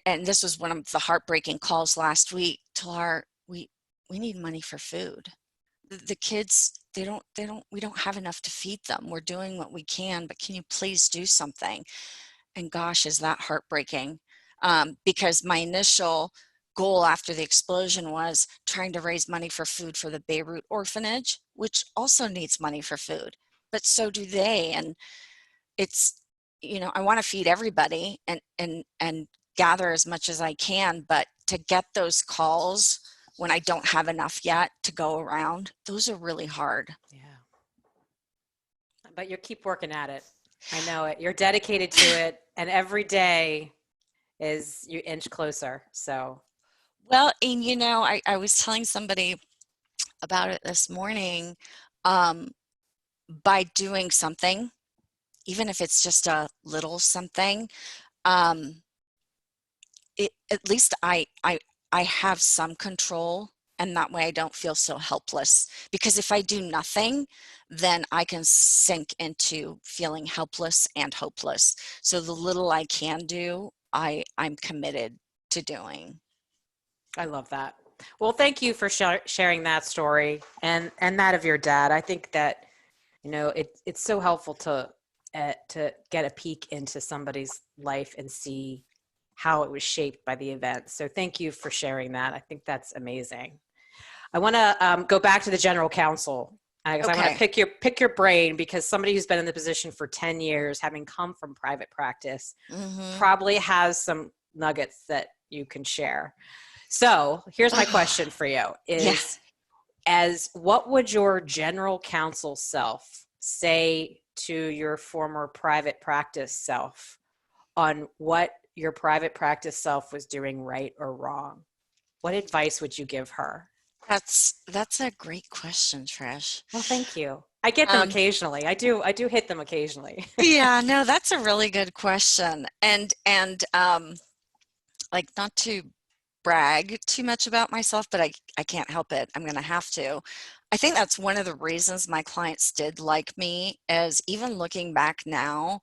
and this was one of the heartbreaking calls last week, Talar, we need money for food. The kids, we don't have enough to feed them. We're doing what we can, but can you please do something? And gosh, is that heartbreaking? Because my initial goal after the explosion was trying to raise money for food for the Beirut orphanage, which also needs money for food, but so do they. And it's, I want to feed everybody and gather as much as I can, but to get those calls when I don't have enough yet to go around, those are really hard. Yeah. But you keep working at it. I know it. You're dedicated to it. And every day is you inch closer. So. Well, and I was telling somebody about it this morning, by doing something, even if it's just a little something, at least I have some control, and that way I don't feel so helpless. Because if I do nothing, then I can sink into feeling helpless and hopeless. So the little I can do, I'm committed to doing. I love that. Well, thank you for sharing that story and that of your dad. I think that, it's so helpful to get a peek into somebody's life and see how it was shaped by the event. So thank you for sharing that. I think that's amazing. I want to go back to the general counsel because I want to pick your brain, because somebody who's been in the position for 10 years, having come from private practice, probably has some nuggets that you can share. So here's my question for you is, as what would your general counsel self say to your former private practice self on what your private practice self was doing right or wrong? What advice would you give her? That's a great question, Trish. Well, thank you. I get them occasionally. I do hit them occasionally. Yeah, no, that's a really good question. And like, not to brag too much about myself, but I can't help it. I'm going to have to. I think that's one of the reasons my clients did like me, is even looking back now,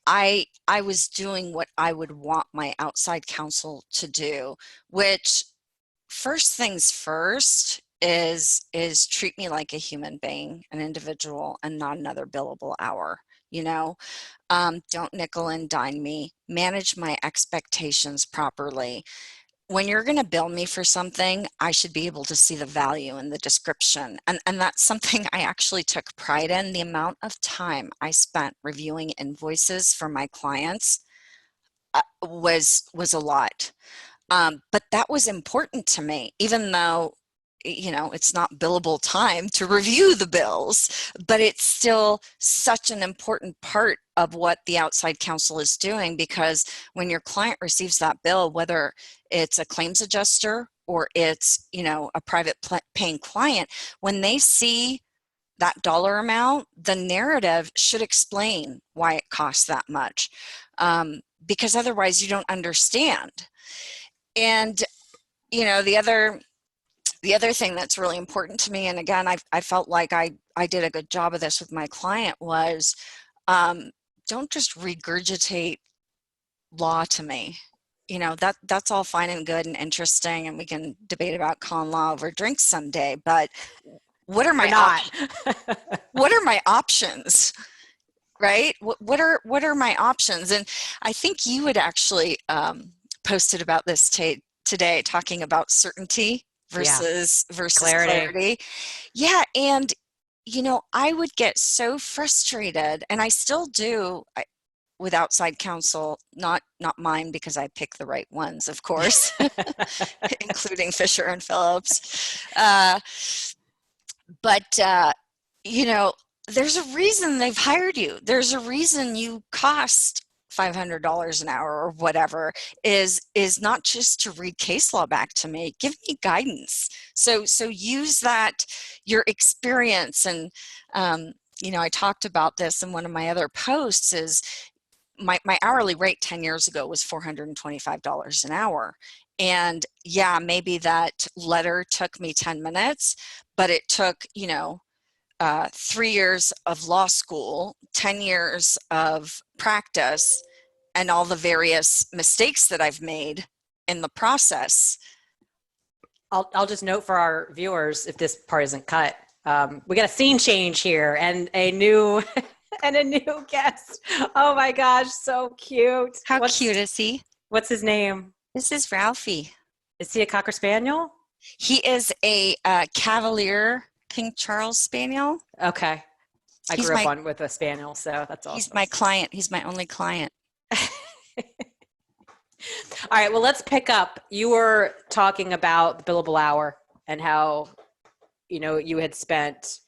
I was doing what I would want my outside counsel to do, which, first things first, is treat me like a human being, an individual, and not another billable hour. Don't nickel and dime me, manage my expectations properly. When you're going to bill me for something, I should be able to see the value in the description. And that's something I actually took pride in. The amount of time I spent reviewing invoices for my clients was a lot. But that was important to me, even though, it's not billable time to review the bills, but it's still such an important part of what the outside counsel is doing, because when your client receives that bill, whether it's a claims adjuster or it's, a private paying client, when they see that dollar amount, the narrative should explain why it costs that much, because otherwise you don't understand. And, the other thing that's really important to me, and again, I felt like I did a good job of this with my client, was don't just regurgitate law to me. That's all fine and good and interesting, and we can debate about con law over drinks someday, but what are my what are my options? Right? What are my options? And I think you had actually posted about this today, talking about certainty versus clarity. Yeah. And, I would get so frustrated, and I still do, with outside counsel, not mine, because I pick the right ones, of course, including Fisher and Phillips. But there's a reason they've hired you. There's a reason you cost $500 an hour or whatever, is not just to read case law back to me. Give me guidance. So use that, your experience. And, I talked about this in one of my other posts, is my hourly rate 10 years ago was $425 an hour. And yeah, maybe that letter took me 10 minutes, but it took, 3 years of law school, 10 years of practice, and all the various mistakes that I've made in the process. I'll just note for our viewers, if this part isn't cut, we got a scene change here and a new and a new guest. Oh my gosh, so cute. How cute is he? What's his name? This is Ralphie. Is he a Cocker Spaniel? He is a Cavalier King Charles Spaniel. Okay. I He's grew up on with a Spaniel, so that's awesome. He's my client. He's my only client. All right, well, let's pick up. You were talking about the billable hour and how, you had spent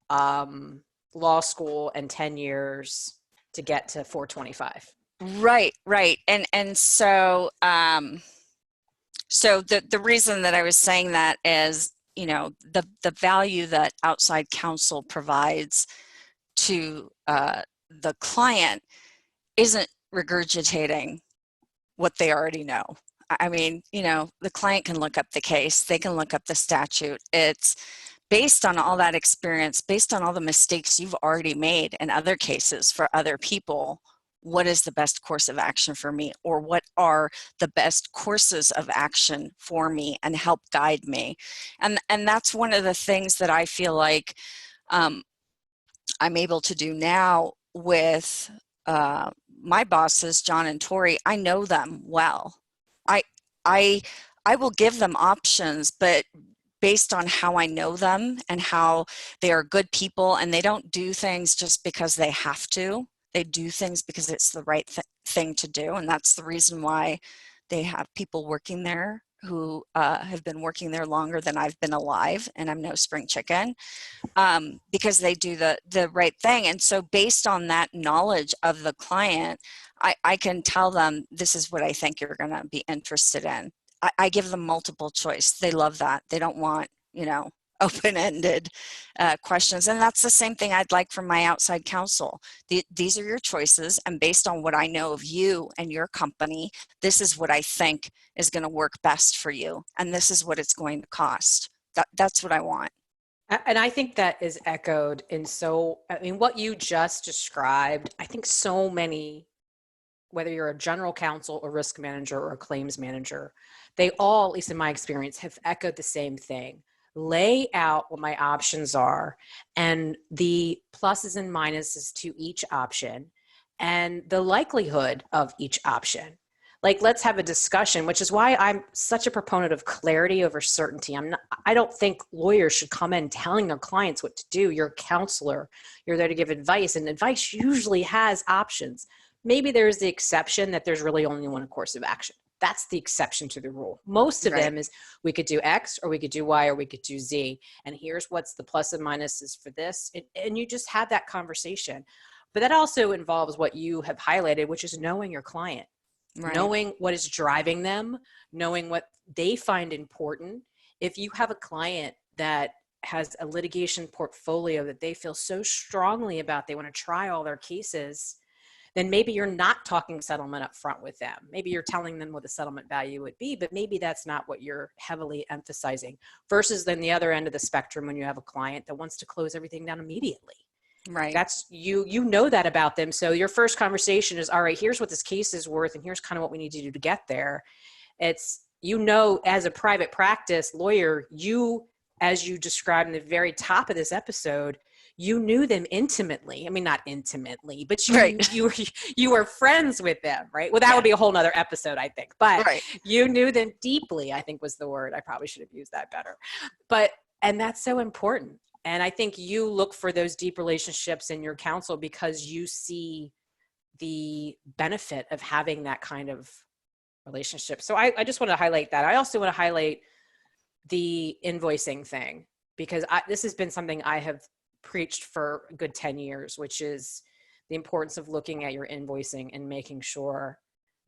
law school and 10 years to get to 425. Right. And so the reason that I was saying that is, the value that outside counsel provides to the client isn't regurgitating what they already know. I mean, the client can look up the case, they can look up the statute. It's based on all that experience, based on all the mistakes you've already made in other cases for other people. What is the best course of action for me, or what are the best courses of action for me, and help guide me? And that's one of the things that I feel like I'm able to do now with my bosses, John and Tori. I know them well. I will give them options, but based on how I know them and how they are good people, and they don't do things just because they have to. They do things because it's the right thing to do, and that's the reason why they have people working there who have been working there longer than I've been alive, and I'm no spring chicken, because they do the right thing. And so based on that knowledge of the client, I can tell them, this is what I think you're going to be interested in. I give them multiple choice. They love that. They don't want, open-ended questions. And that's the same thing I'd like from my outside counsel. These are your choices, and based on what I know of you and your company, this is what I think is going to work best for you, and this is what it's going to cost. That's what I want. And I think that is echoed in what you just described. I think so many, whether you're a general counsel, a risk manager, or a claims manager, they all, at least in my experience, have echoed the same thing. Lay out what my options are and the pluses and minuses to each option and the likelihood of each option. Like, let's have a discussion, which is why I'm such a proponent of clarity over certainty. I don't think lawyers should come in telling their clients what to do. You're a counselor. You're there to give advice, and advice usually has options. Maybe there's the exception that there's really only one course of action. That's the exception to the rule. Most of them is, we could do X, or we could do Y, or we could do Z. And here's what's the plus and minuses for this. And you just have that conversation. But that also involves what you have highlighted, which is knowing your client, knowing what is driving them, knowing what they find important. If you have a client that has a litigation portfolio that they feel so strongly about, they want to try all their cases, then maybe you're not talking settlement up front with them. Maybe you're telling them what the settlement value would be, but maybe that's not what you're heavily emphasizing, versus then the other end of the spectrum when you have a client that wants to close everything down immediately. Right. That's you know that about them. So your first conversation is, all right, here's what this case is worth, and here's kind of what we need to do to get there. It's, as a private practice lawyer, as you described in the very top of this episode, you knew them intimately. I mean, not intimately, but you were friends with them, right? Well, that would be a whole nother episode, I think. But you knew them deeply, I think was the word. I probably should have used that better. And that's so important. And I think you look for those deep relationships in your counsel because you see the benefit of having that kind of relationship. So I just want to highlight that. I also want to highlight the invoicing thing, because this has been something I have preached for a good 10 years, which is the importance of looking at your invoicing and making sure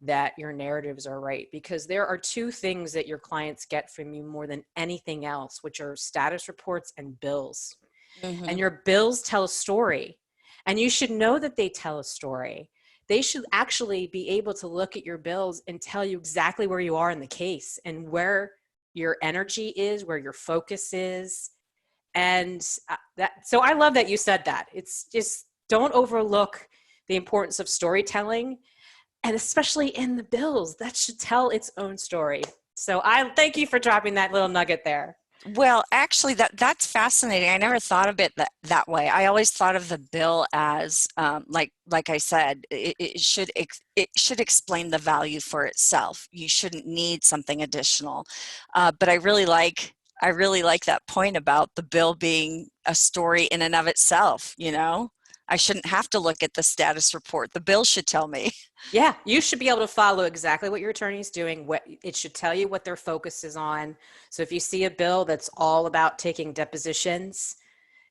that your narratives are right. Because there are two things that your clients get from you more than anything else, which are status reports and bills. Mm-hmm. And your bills tell a story. And you should know that they tell a story. they should actually be able to look at your bills and tell you exactly where you are in the case and where your energy is, where your focus is. And so I love that you said that. It's just, don't overlook the importance of storytelling, and especially in the bills, that should tell its own story. So I thank you for dropping that little nugget there. Well, actually, that's fascinating. I never thought of it that way. I always thought of the bill as, like I said, it should explain the value for itself. You shouldn't need something additional. But I really like that point about the bill being a story in and of itself. I shouldn't have to look at the status report. The bill should tell me. Yeah, you should be able to follow exactly what your attorney is doing. What it should tell you what their focus is on. So if you see a bill that's all about taking depositions,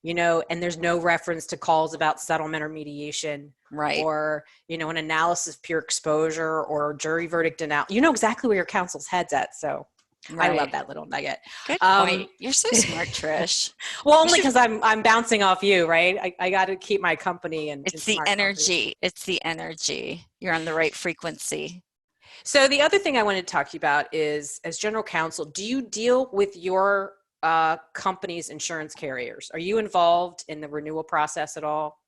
and there's no reference to calls about settlement or mediation, Right. or, an analysis of pure exposure or jury verdict analysis, you know exactly where your counsel's head's at. So Right. I love that little nugget. Good point. You're so smart, Trish. Well, only because I'm bouncing off you, right? I got to keep my company and It's the energy. It's the energy. You're on the right frequency. So the other thing I wanted to talk to you about is, as general counsel, do you deal with your company's insurance carriers? Are you involved in the renewal process at all?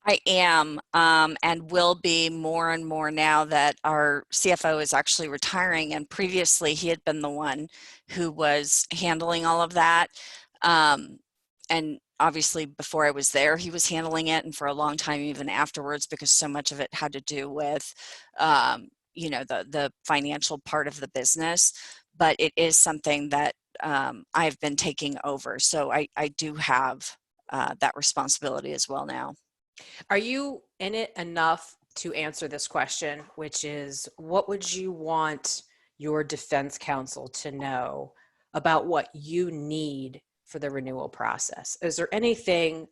I am, and will be more and more now that our CFO is actually retiring, and previously he had been the one who was handling all of that. And obviously before I was there, he was handling it, and for a long time even afterwards, because so much of it had to do with, the financial part of the business. But it is something that I've been taking over. So I do have that responsibility as well now. Are you in it enough to answer this question, which is, what would you want your defense counsel to know about what you need for the renewal process? Is there anything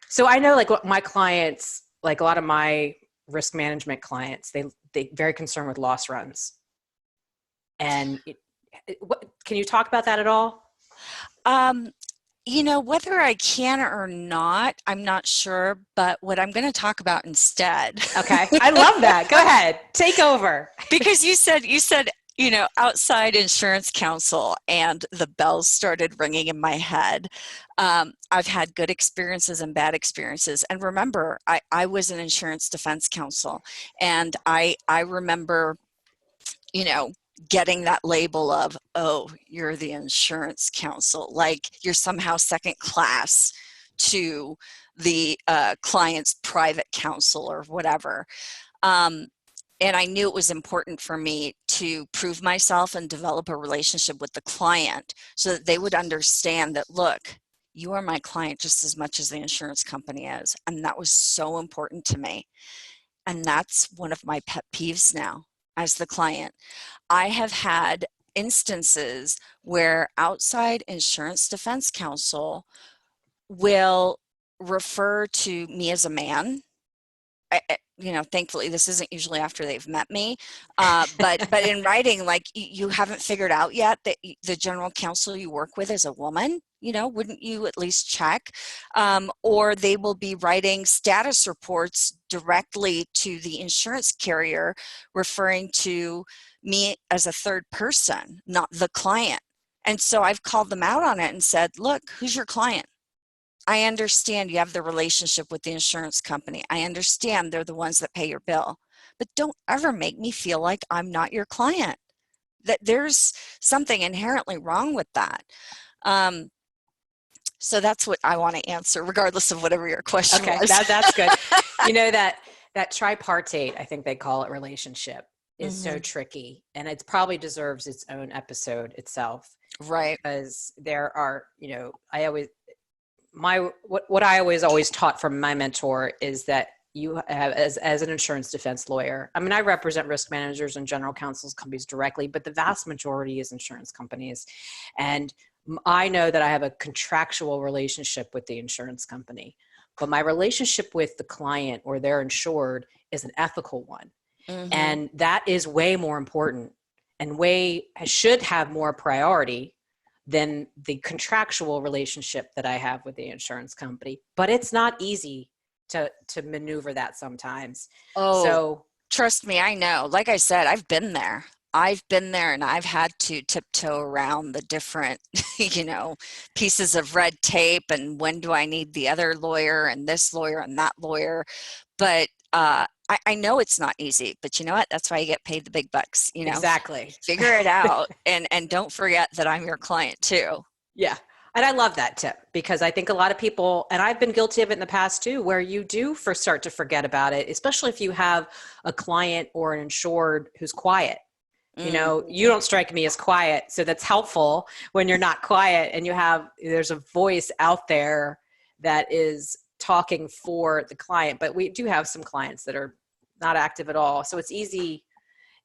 so I know what my clients, a lot of my risk management clients, they very concerned with loss runs. And can you talk about that at all? Whether I can or not, I'm not sure, but what I'm going to talk about instead. Okay. I love that. Go ahead. Take over. Because you said, outside insurance counsel, and the bells started ringing in my head. I've had good experiences and bad experiences. And remember, I was an insurance defense counsel, and I remember, getting that label of, oh, you're the insurance counsel, like you're somehow second class to the client's private counsel or whatever. And I knew it was important for me to prove myself and develop a relationship with the client so that they would understand that, look, you are my client just as much as the insurance company is. And that was so important to me. And that's one of my pet peeves now as the client. I have had instances where outside insurance defense counsel will refer to me as a man. Thankfully, this isn't usually after they've met me, but in writing, you haven't figured out yet that the general counsel you work with is a woman. Wouldn't you at least check? Or they will be writing status reports directly to the insurance carrier, referring to me as a third person, not the client. And so I've called them out on it and said, look, who's your client? I understand you have the relationship with the insurance company. I understand they're the ones that pay your bill, but don't ever make me feel like I'm not your client. That there's something inherently wrong with that. So that's what I want to answer, regardless of whatever your question was. That's good. that tripartite, I think they call it, relationship is so tricky, and it probably deserves its own episode itself. Right. Because there are, what I always taught from my mentor is that you have, as an insurance defense lawyer, I represent risk managers and general counsels companies directly, but the vast majority is insurance companies. And I know that I have a contractual relationship with the insurance company, but my relationship with the client or their insured is an ethical one. Mm-hmm. And that is way more important and should have more priority than the contractual relationship that I have with the insurance company. But it's not easy to maneuver that sometimes. Oh, So trust me, I know. Like I said, I've been there. I've been there and I've had to tiptoe around the different, pieces of red tape and when do I need the other lawyer and this lawyer and that lawyer. But I know it's not easy, but you know what? That's why you get paid the big bucks, exactly. figure it out and don't forget that I'm your client too. Yeah. And I love that tip because I think a lot of people, and I've been guilty of it in the past too, where you do first start to forget about it, especially if you have a client or an insured who's quiet. You don't strike me as quiet. So that's helpful when you're not quiet and there's a voice out there that is talking for the client. But we do have some clients that are not active at all. So it's easy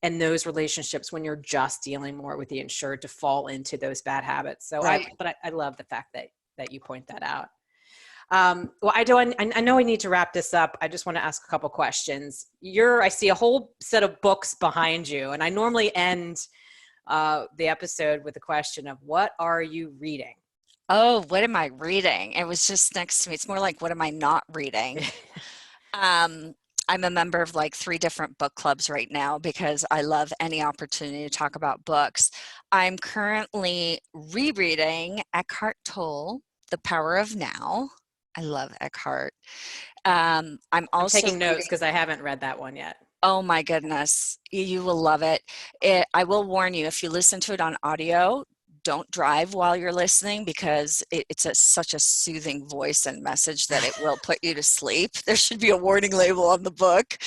in those relationships when you're just dealing more with the insured to fall into those bad habits. So Right. I love the fact that you point that out. Well, I know I need to wrap this up. I just want to ask a couple questions. I see a whole set of books behind you, and I normally end the episode with a question of what are you reading? Oh, what am I reading? It was just next to me. It's more like, what am I not reading? I'm a member of like 3 different book clubs right now because I love any opportunity to talk about books. I'm currently rereading Eckhart Tolle, The Power of Now. I love Eckhart. I'm I'm also taking notes reading, because I haven't read that one yet. oh my goodness, you will love it. I will warn you, if you listen to it on audio, don't drive while you're listening because it's such a soothing voice and message that it will put you to sleep. There should be a warning label on the book.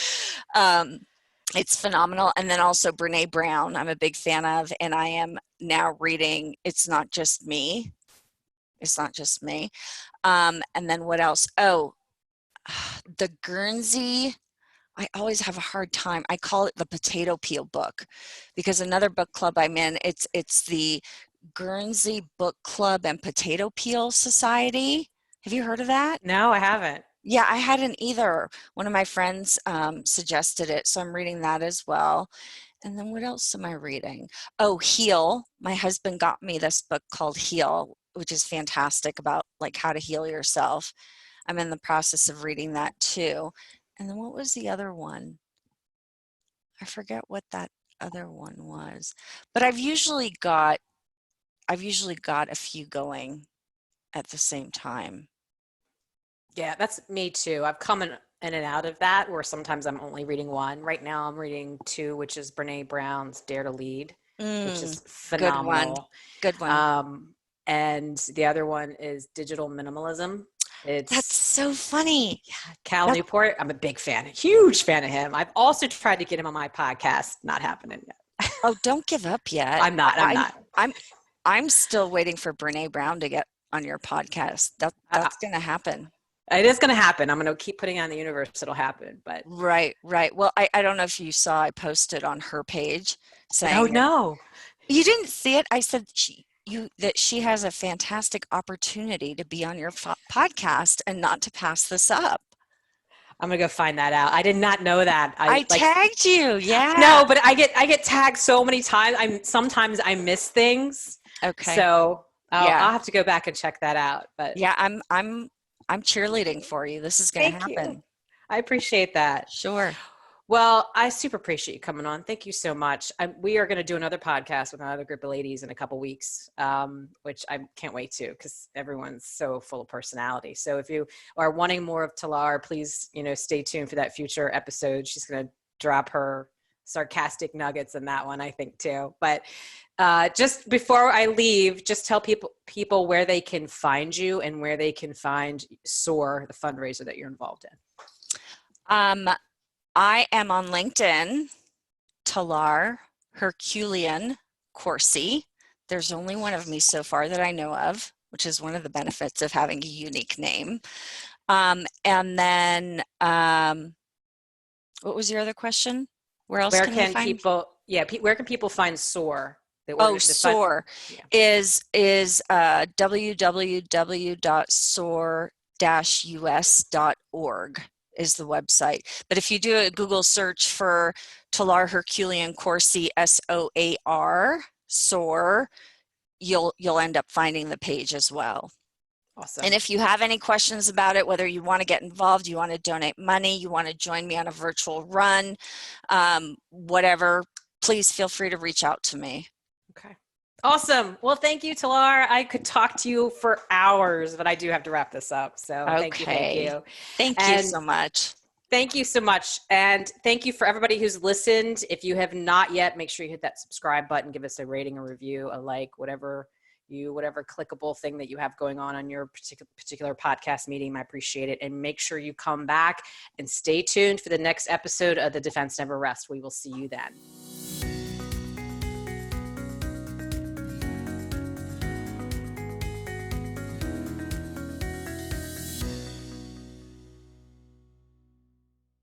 It's phenomenal. And then also Brene Brown, I'm a big fan of, and I am now reading It's Not Just Me. It's Not Just Me. And then what else? Oh, the Guernsey. I always have a hard time. I call it the potato peel book because another book club I'm in, it's the Guernsey Book Club and Potato Peel Society. Have you heard of that? No, I haven't. Yeah, I hadn't either. One of my friends suggested it, so I'm reading that as well. And then what else am I reading? Oh, Heal. My husband got me this book called Heal, which is fantastic about like how to heal yourself. I'm in the process of reading that too. And then what was the other one? I forget what that other one was. But I've usually got a few going at the same time. Yeah, that's me too. I've come in and out of that where sometimes I'm only reading one. Right now I'm reading 2, which is Brene Brown's Dare to Lead, which is Good one. phenomenal. Good one. And the other one is Digital Minimalism. That's It's so funny. Cal That's, Newport. I'm a big fan, huge fan of him. I've also tried to get him on my podcast. Not happening yet. oh, don't give up yet. I'm not. I'm still waiting for Brene Brown to get on your podcast. That's going to happen. It is going to happen. I'm going to keep putting it on the universe. It'll happen. But Right. Well, I don't know if you saw, I posted on her page saying, oh no, you didn't see it. I said that she has a fantastic opportunity to be on your podcast and not to pass this up. I'm gonna go find that out. I did not know that. I tagged you. Yeah. No, but I get tagged so many times. Sometimes I miss things. Okay. So I'll have to go back and check that out. But yeah, I'm cheerleading for you. This is going to happen. You. I appreciate that. Sure. Well, I super appreciate you coming on. Thank you so much. We are going to do another podcast with another group of ladies in a couple weeks, which I can't wait to because everyone's so full of personality. So if you are wanting more of Talar, please, stay tuned for that future episode. She's going to drop her sarcastic nuggets in that one, I think too. But just before I leave, just tell people where they can find you and where they can find SOAR, the fundraiser that you're involved in. I am on LinkedIn, Talar Herculean Corsi. There's only one of me so far that I know of, which is one of the benefits of having a unique name. And then, what was your other question? Where else where can can find people? Yeah, where can people find SOAR? SOAR is www.soar-us.org. is the website. But if you do a Google search for Talar Herculean Corsi, SOAR, SOAR, you'll end up finding the page as well. Awesome. And if you have any questions about it, whether you want to get involved, you want to donate money, you want to join me on a virtual run, whatever, please feel free to reach out to me. Okay. Awesome. Well, thank you, Talar. I could talk to you for hours, but I do have to wrap this up. So thank you. Thank you so much. Thank you so much. And thank you for everybody who's listened. If you have not yet, make sure you hit that subscribe button, give us a rating, a review, a like, whatever clickable thing that you have going on your particular podcast medium. I appreciate it. And make sure you come back and stay tuned for the next episode of The Defense Never Rests. We will see you then.